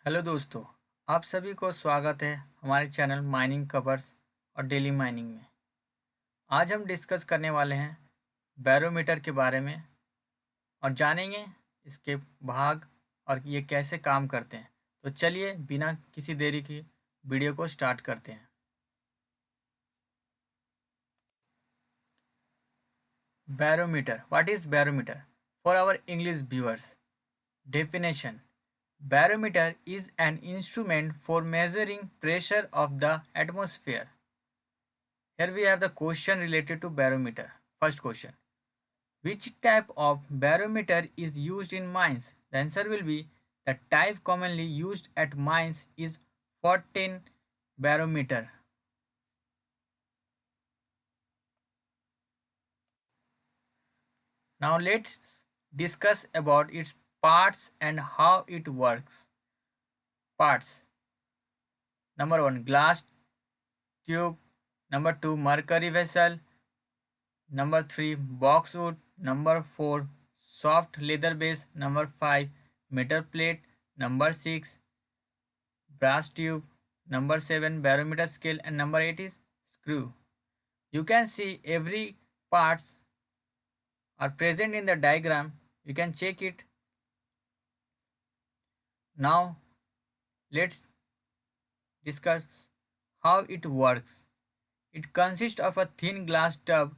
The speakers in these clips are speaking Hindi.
हेलो दोस्तों, आप सभी को स्वागत है हमारे चैनल माइनिंग कवर्स और डेली माइनिंग में। आज हम डिस्कस करने वाले हैं बैरोमीटर के बारे में और जानेंगे इसके भाग और ये कैसे काम करते हैं। तो चलिए बिना किसी देरी की वीडियो को स्टार्ट करते हैं। Barometer, what is barometer? For our English viewers, definition: barometer is an instrument for measuring pressure of the atmosphere. Here we have the question related to barometer. First question: which type of barometer is used in mines? The answer will be the type commonly used at mines is 14 barometer. Now let's discuss about its parts and how it works. Parts: number 1, glass tube; number 2, mercury vessel; number 3, boxwood; number 4, soft leather base; number 5, metal plate; number 6, brass tube; number 7, barometer scale; and number 8 is screw. You can see every parts are present in the diagram. You can check it. Now let's discuss how it works. It consists of a thin glass tube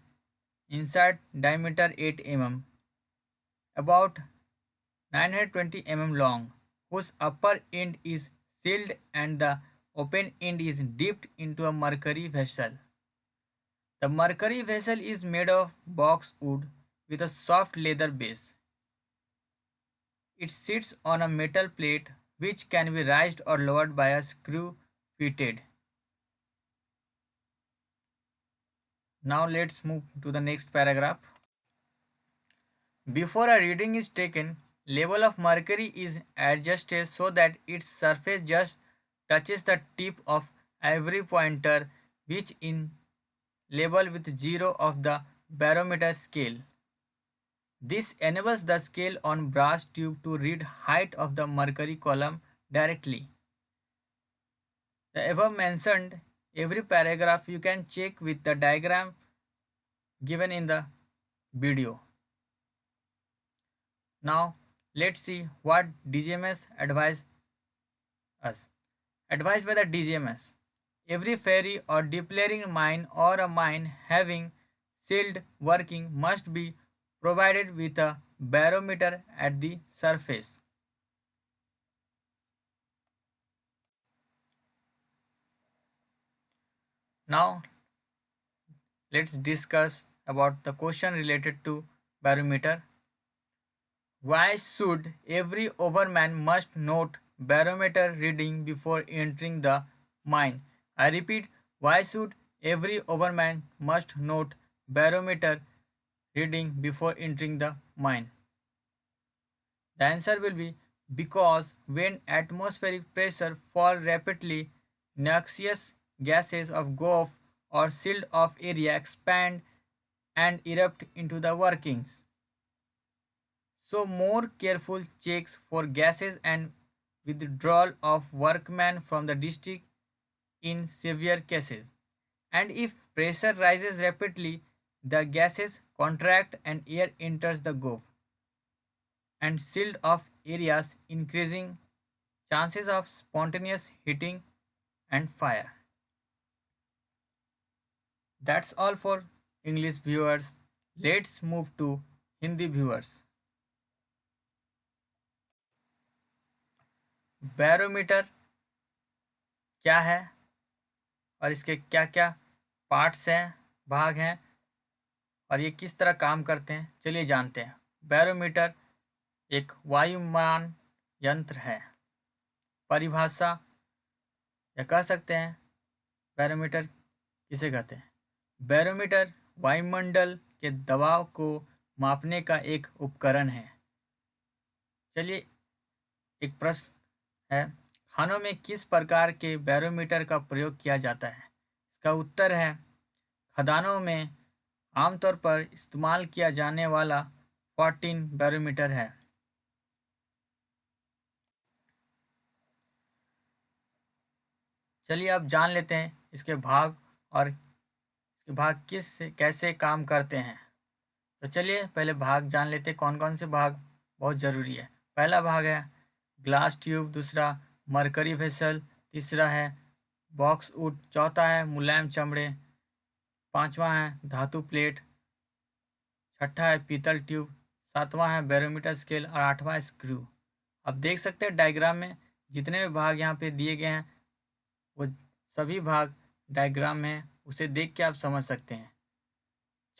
inside diameter 8 mm, about 920 mm long, whose upper end is sealed and the open end is dipped into a mercury vessel. The mercury vessel is made of boxwood with a soft leather base. It sits on a metal plate which can be raised or lowered by a screw fitted. Now let's move to the next paragraph. Before a reading is taken, level of mercury is adjusted so that its surface just touches the tip of every pointer, which is level with 0 of the barometer scale. This enables the scale on brass tube to read height of the mercury column directly. The above mentioned every paragraph you can check with the diagram given in the video. Now let's see what DGMS advised us. Advised by the DGMS: every ferry or depleting mine or a mine having sealed working must be provided with a barometer at the surface. Now let's discuss about the question related to barometer. Why should every overman must note barometer reading before entering the mine? I repeat, why should every overman must note barometer reading before entering the mine? The answer will be because when atmospheric pressure fall rapidly, noxious gases of Gulf or sealed off area expand and erupt into the workings. So more careful checks for gases and withdrawal of workmen from the district in severe cases. And if pressure rises rapidly, the gases contract and air enters the gulf and sealed off areas, increasing chances of spontaneous heating and fire. That's all for English viewers. Let's move to Hindi viewers. Barometer क्या है और इसके क्या क्या पार्ट्स हैं, भाग हैं और ये किस तरह काम करते हैं, चलिए जानते हैं। बैरोमीटर एक वायुमान यंत्र है। परिभाषा या कह सकते हैं बैरोमीटर किसे कहते हैं? बैरोमीटर वायुमंडल के दबाव को मापने का एक उपकरण है। चलिए, एक प्रश्न है, खानों में किस प्रकार के बैरोमीटर का प्रयोग किया जाता है? इसका उत्तर है खदानों में आमतौर पर इस्तेमाल किया जाने वाला 14 बैरोमीटर है। चलिए अब जान लेते हैं इसके भाग और इसके भाग कैसे काम करते हैं। तो चलिए पहले भाग जान लेते हैं कौन कौन से भाग बहुत ज़रूरी है। पहला भाग है ग्लास ट्यूब, दूसरा मरकरी वेसल, तीसरा है बॉक्स वुड, चौथा है मुलायम चमड़े, पांचवा है धातु प्लेट, छठा है पीतल ट्यूब, सातवां है बैरोमीटर स्केल और आठवां है स्क्रू। अब देख सकते हैं डायग्राम में जितने भी भाग यहाँ पे दिए गए हैं वो सभी भाग डायग्राम में हैं, उसे देख के आप समझ सकते हैं।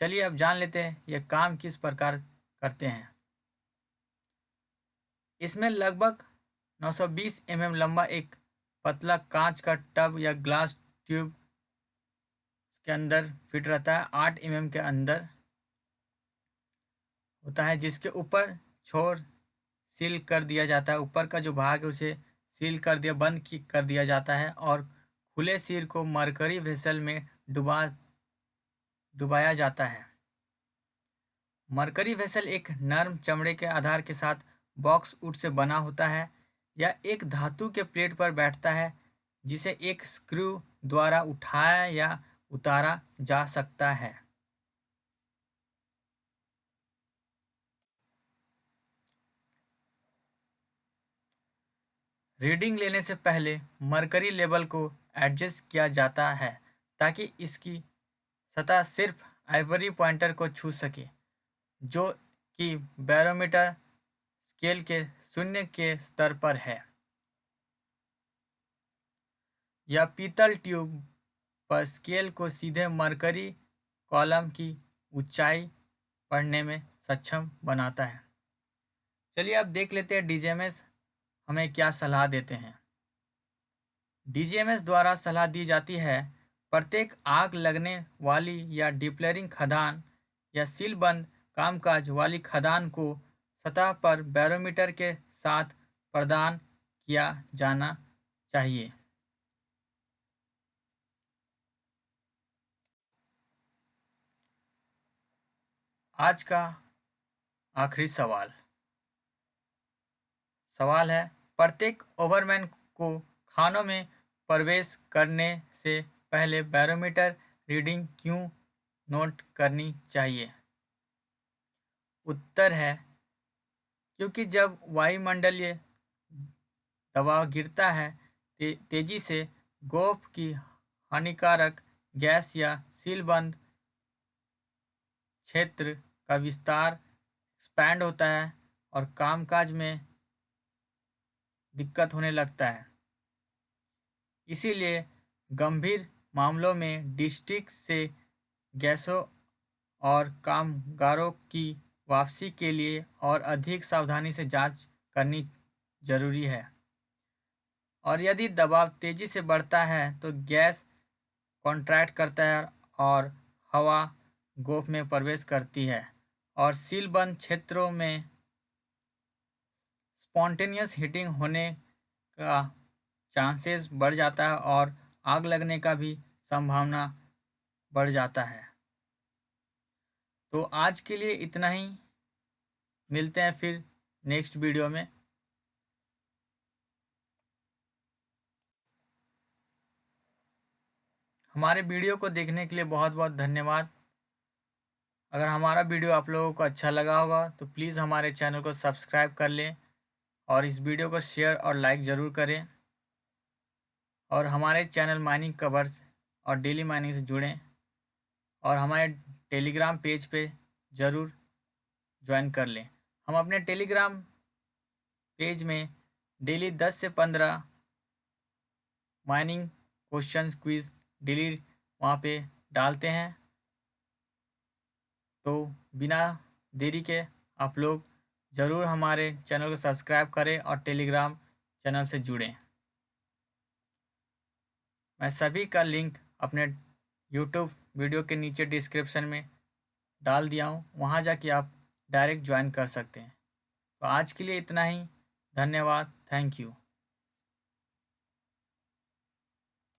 चलिए अब जान लेते हैं ये काम किस प्रकार करते हैं। इसमें लगभग 920 लंबा एक पतला कांच का टब या ग्लास ट्यूब के अंदर फिट रहता है। 8 के अंदर होता है, जिसके ऊपर छोर सील कर दिया जाता है। ऊपर का जो भाग है उसे सील कर दिया जाता है और खुले सिर को मरकरी वेसल में डुबाया जाता है। मरकरी वेसल एक नर्म चमड़े के आधार के साथ बॉक्स वुड से बना होता है या एक धातु के प्लेट पर बैठता है जिसे एक स्क्रू द्वारा उठाया या उतारा जा सकता है। रीडिंग लेने से पहले मरकरी लेवल को एडजस्ट किया जाता है ताकि इसकी सतह सिर्फ आइवरी पॉइंटर को छू सके, जो कि बैरोमीटर स्केल के शून्य के स्तर पर है। यह पीतल ट्यूब पर स्केल को सीधे मरकरी कॉलम की ऊंचाई पढ़ने में सक्षम बनाता है। चलिए अब देख लेते हैं डीजीएमएस हमें क्या सलाह देते हैं। डीजीएमएस द्वारा सलाह दी जाती है प्रत्येक आग लगने वाली या डिप्लरिंग खदान या सीलबंद कामकाज वाली खदान को सतह पर बैरोमीटर के साथ प्रदान किया जाना चाहिए। आज का आखिरी सवाल है प्रत्येक ओवरमैन को खानों में प्रवेश करने से पहले बैरोमीटर रीडिंग क्यों नोट करनी चाहिए। उत्तर है क्योंकि जब वायुमंडलीय दबाव गिरता है तेजी से गोफ की हानिकारक गैस या सीलबंद क्षेत्र का विस्तार एक्सपैंड होता है और कामकाज में दिक्कत होने लगता है। इसीलिए गंभीर मामलों में डिस्ट्रिक्ट से गैसों और कामगारों की वापसी के लिए और अधिक सावधानी से जांच करनी जरूरी है। और यदि दबाव तेजी से बढ़ता है तो गैस कॉन्ट्रैक्ट करता है और हवा गोफ में प्रवेश करती है और सीलबंद क्षेत्रों में स्पॉन्टेनियस हीटिंग होने का चांसेस बढ़ जाता है और आग लगने का भी संभावना बढ़ जाता है। तो आज के लिए इतना ही, मिलते हैं फिर नेक्स्ट वीडियो में। हमारे वीडियो को देखने के लिए बहुत बहुत धन्यवाद। अगर हमारा वीडियो आप लोगों को अच्छा लगा होगा तो प्लीज़ हमारे चैनल को सब्सक्राइब कर लें और इस वीडियो को शेयर और लाइक ज़रूर करें और हमारे चैनल माइनिंग कवर्स और डेली माइनिंग से जुड़ें और हमारे टेलीग्राम पेज पे ज़रूर ज्वाइन कर लें। हम अपने टेलीग्राम पेज में डेली 10 से 15 माइनिंग क्वेश्चंस क्विज डेली वहाँ पे डालते हैं। तो बिना देरी के आप लोग ज़रूर हमारे चैनल को सब्सक्राइब करें और टेलीग्राम चैनल से जुड़ें। मैं सभी का लिंक अपने यूट्यूब वीडियो के नीचे डिस्क्रिप्शन में डाल दिया हूँ, वहाँ जाके आप डायरेक्ट ज्वाइन कर सकते हैं। तो आज के लिए इतना ही, धन्यवाद, थैंक यू।